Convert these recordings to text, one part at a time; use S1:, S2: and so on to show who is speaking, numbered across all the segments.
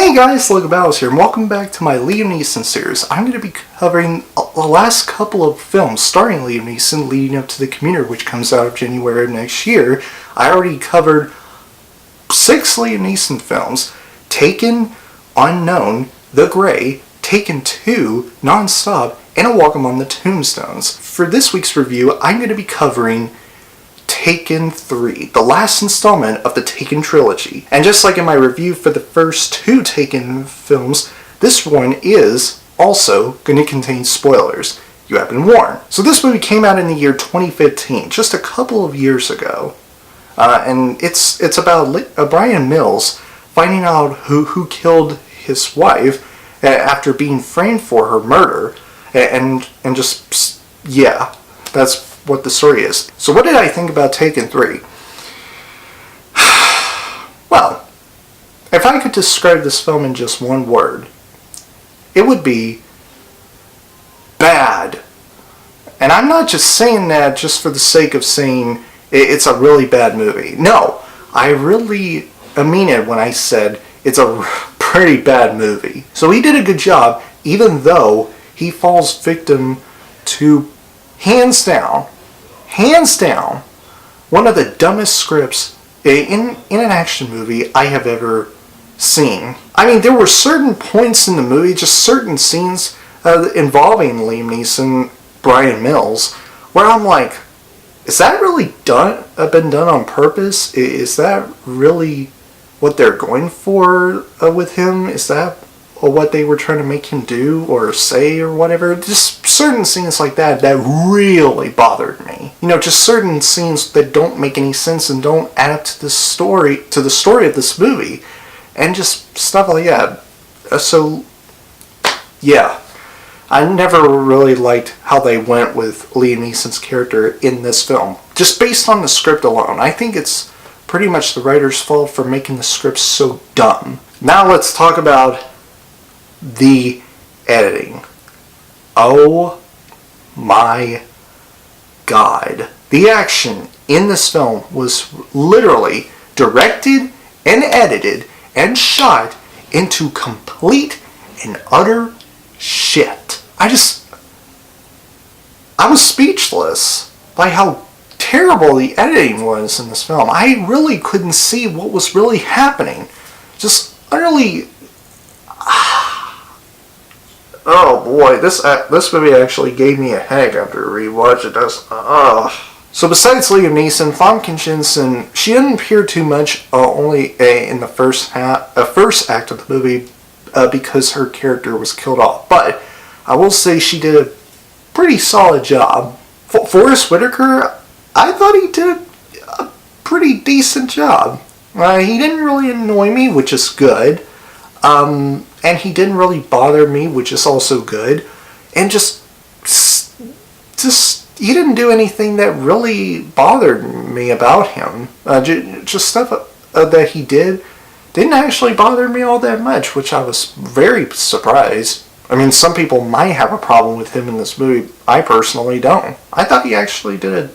S1: Hey guys, Logan here, and welcome back to my Liam Neeson series. I'm going to be covering the last couple of films starring Liam Neeson leading up to the Commuter, which comes out of January of next year. I already covered 6 Liam Neeson films: Taken, Unknown, The Grey, Taken 2, Non-Stop, and A Walk Among the Tombstones. For this week's review, I'm going to be covering Taken 3, the last installment of the Taken trilogy. And just like in my review for the first 2 Taken films, this one is also going to contain spoilers. You have been warned. So this movie came out in the year 2015, just a couple of years ago. And it's about Brian Mills finding out who killed his wife after being framed for her murder. And just, yeah, that's what the story is. So what did I think about Taken 3? Well, if I could describe this film in just one word, it would be bad. And I'm not just saying that just for the sake of saying it's a really bad movie. No, I really mean it when I said it's a pretty bad movie. So he did a good job, even though he falls victim to hands down, one of the dumbest scripts in an action movie I have ever seen. I mean, there were certain points in the movie, just certain scenes involving Liam Neeson, Brian Mills, where I'm like, is that really been done on purpose? Is that really what they're going for with him? Is that what they were trying to make him do or say or whatever? Just certain scenes like that really bothered me. You know, just certain scenes that don't make any sense and don't add up to the story of this movie, and just stuff like that. So yeah, I never really liked how they went with Liam Neeson's character in this film, just based on the script alone. I think it's pretty much the writer's fault for making the script so dumb. Now let's talk about the editing. Oh my god. The action in this film was literally directed and edited and shot into complete and utter shit. I was speechless by how terrible the editing was in this film. I really couldn't see what was really happening. Just utterly... Oh boy, this movie actually gave me a headache after rewatching this. So besides Liam Neeson, Famke Janssen, she didn't appear too much, only in the first act of the movie, because her character was killed off. But I will say she did a pretty solid job. Forrest Whitaker, I thought he did a pretty decent job. He didn't really annoy me, which is good. And he didn't really bother me, which is also good. And just he didn't do anything that really bothered me about him. Just stuff that he didn't actually bother me all that much, which I was very surprised. I mean, some people might have a problem with him in this movie. I personally don't. I thought he actually did a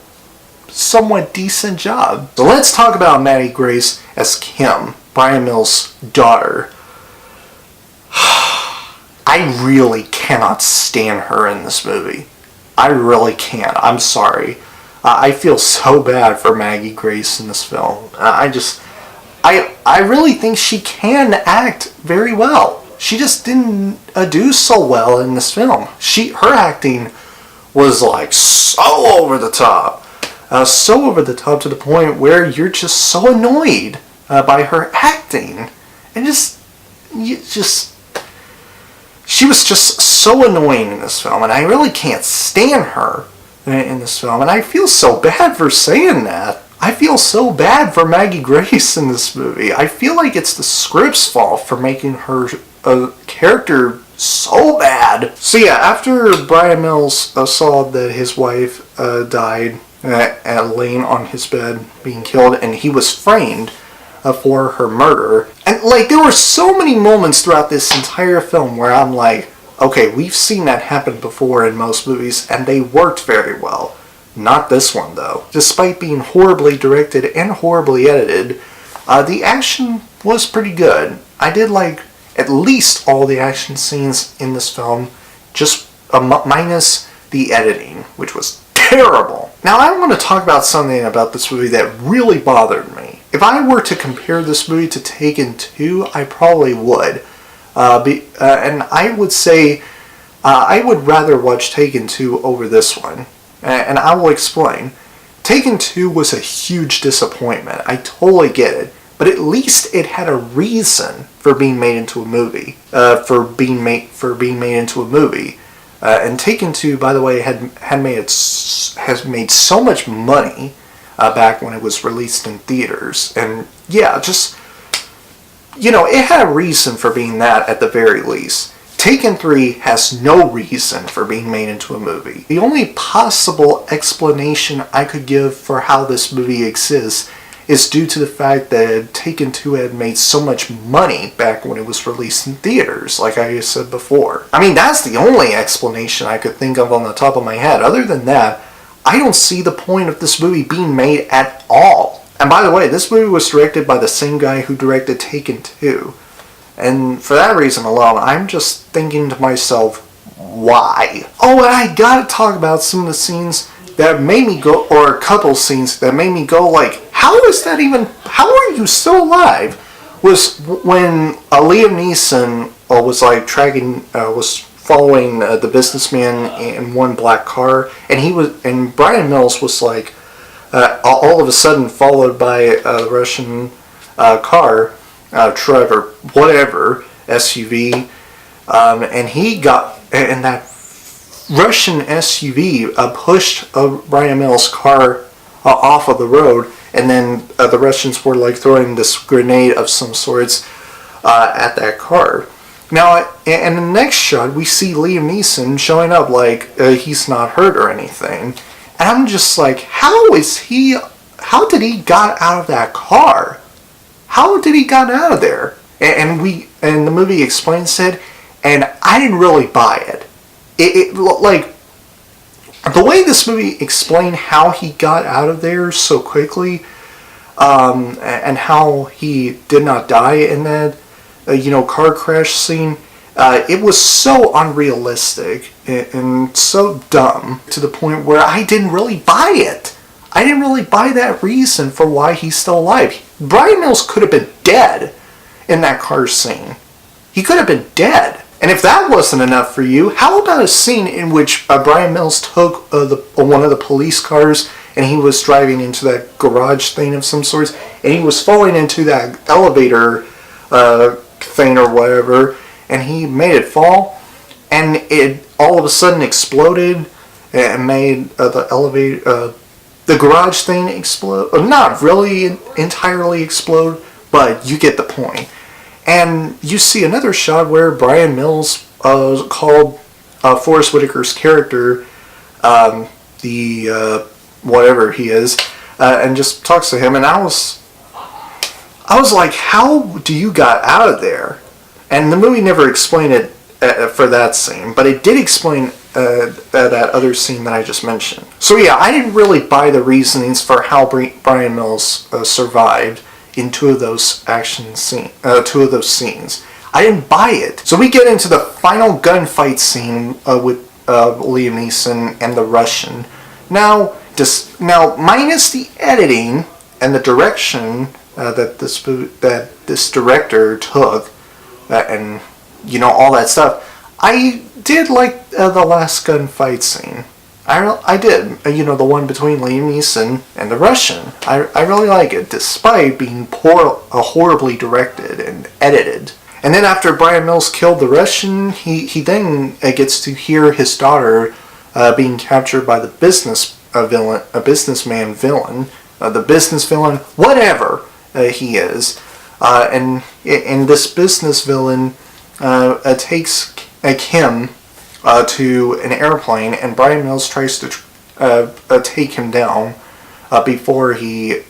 S1: somewhat decent job. So let's talk about Maddie Grace as Kim, Brian Mills' daughter. I really cannot stand her in this movie. I really can't. I'm sorry. I feel so bad for Maggie Grace in this film. I really think she can act very well. She just didn't do so well in this film. Her acting was like so over the top. So over the top to the point where you're just so annoyed by her acting. And she was just so annoying in this film, and I really can't stand her in this film, and I feel so bad for saying that. I feel so bad for Maggie Grace in this movie. I feel like it's the script's fault for making her character so bad. So yeah, after Brian Mills saw that his wife died laying on his bed being killed, and he was framed for her murder. And like, there were so many moments throughout this entire film where I'm like, okay, we've seen that happen before in most movies, and they worked very well. Not this one, though. Despite being horribly directed and horribly edited, the action was pretty good. I did like at least all the action scenes in this film, just minus the editing, which was terrible. Now I want to talk about something about this movie that really bothered me. If I were to compare this movie to Taken 2, I probably would. And I would say I would rather watch Taken 2 over this one. And I will explain. Taken 2 was a huge disappointment. I totally get it. But at least it had a reason for being made into a movie. And Taken 2, by the way, has made so much money back when it was released in theaters. And yeah, just, it had a reason for being that at the very least. Taken 3 has no reason for being made into a movie. The only possible explanation I could give for how this movie exists is due to the fact that Taken 2 had made so much money back when it was released in theaters, like I said before. I mean, that's the only explanation I could think of on the top of my head. Other than that, I don't see the point of this movie being made at all. And by the way, this movie was directed by the same guy who directed Taken 2. And for that reason alone, I'm just thinking to myself, why? Oh, and I gotta talk about some of the scenes that made me go, or a couple scenes that made me go like, how are you still alive? Was when Liam Neeson was following the businessman in one black car, and Brian Mills was like, all of a sudden followed by a Russian car, truck or whatever, SUV, and that Russian SUV pushed Brian Mills' car off of the road, and then the Russians were like throwing this grenade of some sorts at that car. Now, in the next shot, we see Liam Neeson showing up like he's not hurt or anything. And I'm just like, how did he got out of that car? How did he got out of there? And the movie explains it, and I didn't really buy it. Like, the way this movie explained how he got out of there so quickly, and how he did not die in that, car crash scene, it was so unrealistic and so dumb to the point where I didn't really buy it. I didn't really buy that reason for why he's still alive. Brian Mills could have been dead in that car scene. He could have been dead. And if that wasn't enough for you, how about a scene in which Brian Mills took one of the police cars and he was driving into that garage thing of some sorts, and he was falling into that elevator thing or whatever, and he made it fall, and it all of a sudden exploded and made the garage thing explode. Not really entirely explode, but you get the point. And you see another shot where Brian Mills called Forrest Whitaker's character, whatever he is, and just talks to him. And I was like, how do you got out of there? And the movie never explained it for that scene, but it did explain that other scene that I just mentioned. So yeah, I didn't really buy the reasonings for how Brian Mills survived in two of those scenes. I didn't buy it. So we get into the final gunfight scene with Liam Neeson and the Russian. Now, minus the editing and the direction that this director took, and all that stuff, I did like the last gunfight scene. I did. The one between Liam Neeson and the Russian. I really like it, despite being horribly directed and edited. And then after Brian Mills killed the Russian, he then gets to hear his daughter being captured by the business villain, whatever he is. And this business villain takes Kim to an airplane, and Brian Mills tries to take him down before he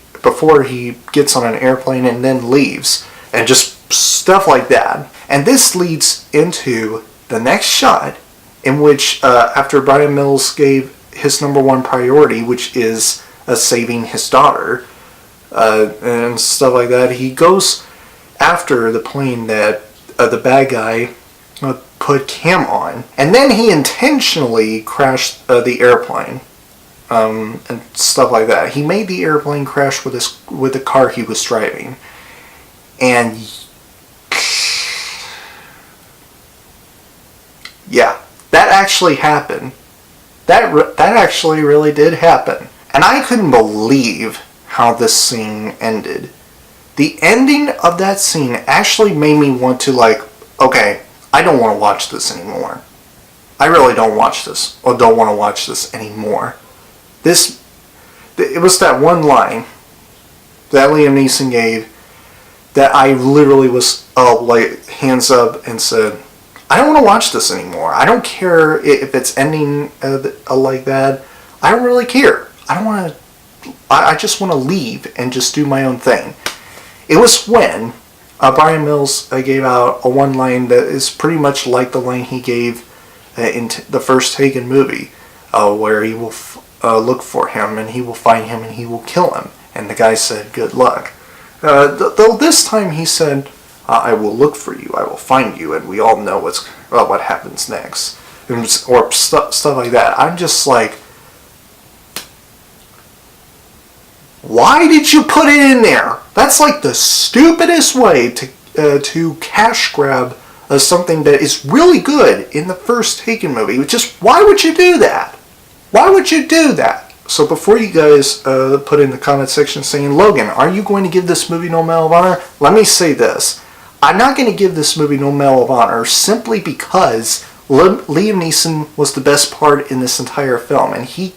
S1: gets on an airplane and then leaves, and just stuff like that. And this leads into the next shot, in which after Brian Mills gave his number one priority, which is saving his daughter and stuff like that, he goes after the plane that the bad guy put Cam on, and then he intentionally crashed the airplane and stuff like that. He made the airplane crash with the car he was driving, and yeah, that actually happened. That actually really did happen, and I couldn't believe how this scene ended. The ending of that scene actually made me want to, like, okay, I don't want to watch this anymore. I really don't watch this, or don't want to watch this anymore. It was that one line that Liam Neeson gave that I literally was like hands up and said, I don't want to watch this anymore. I don't care if it's ending like that. I don't really care. I don't want to. I just want to leave and just do my own thing. It was when Brian Mills gave out a one line that is pretty much like the line he gave in the first Taken movie, where he will look for him and he will find him and he will kill him. And the guy said, "Good luck." Though this time he said, "I will look for you, I will find you," and we all know what happens next, or stuff like that. I'm just like, why did you put it in there? That's like the stupidest way to cash grab something that is really good in the first Taken movie. Just why would you do that? Why would you do that? So before you guys put in the comment section saying, Logan, are you going to give this movie no Medal of Honor? Let me say this. I'm not going to give this movie no Medal of Honor simply because Liam Neeson was the best part in this entire film, and he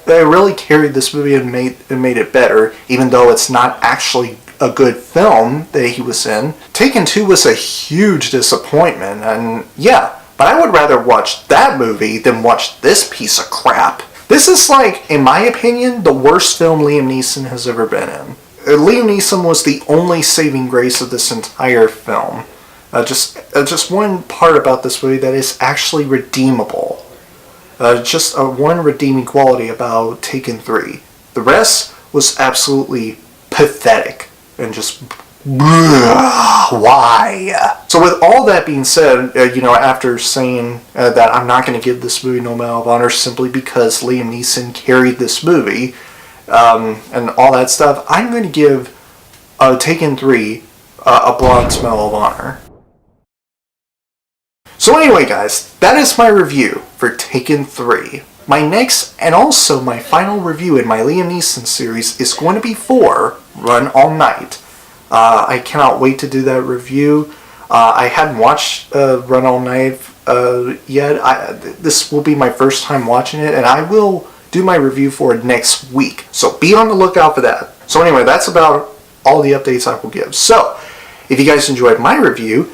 S1: really carried this movie and made it better, even though it's not actually a good film that he was in. Taken 2 was a huge disappointment, and yeah, but I would rather watch that movie than watch this piece of crap. This is like, in my opinion, the worst film Liam Neeson has ever been in. Liam Neeson was the only saving grace of this entire film. Just one part about this movie that is actually redeemable. Just one redeeming quality about Taken 3. The rest was absolutely pathetic and just why? So with all that being said, after saying that I'm not going to give this movie no Medal of Honor simply because Liam Neeson carried this movie and all that stuff, I'm going to give Taken 3 a Bronze Medal of Honor. So anyway guys, that is my review for Taken 3. My next and also my final review in my Liam Neeson series is going to be for Run All Night. I cannot wait to do that review. I hadn't watched Run All Night yet. This will be my first time watching it, and I will do my review for it next week. So be on the lookout for that. So anyway, that's about all the updates I will give. So, if you guys enjoyed my review,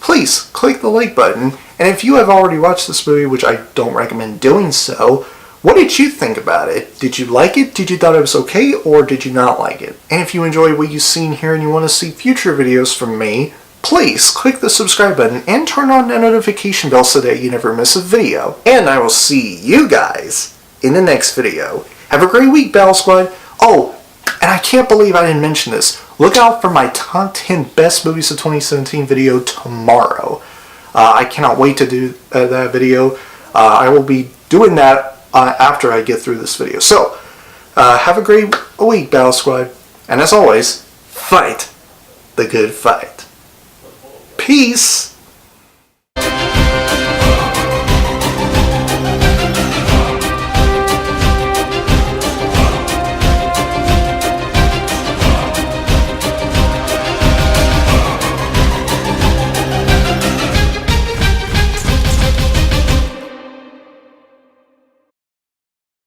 S1: please click the like button. And if you have already watched this movie, which I don't recommend doing so, what did you think about it? Did you like it? Did you thought it was okay? Or did you not like it? And if you enjoyed what you've seen here and you want to see future videos from me, please click the subscribe button and turn on the notification bell so that you never miss a video. And I will see you guys in the next video. Have a great week, Battle Squad. Oh, and I can't believe I didn't mention this. Look out for my top 10 best movies of 2017 video tomorrow. I cannot wait to do that video. I will be doing that after I get through this video. So, have a great week, Battle Squad. And as always, fight the good fight. Peace!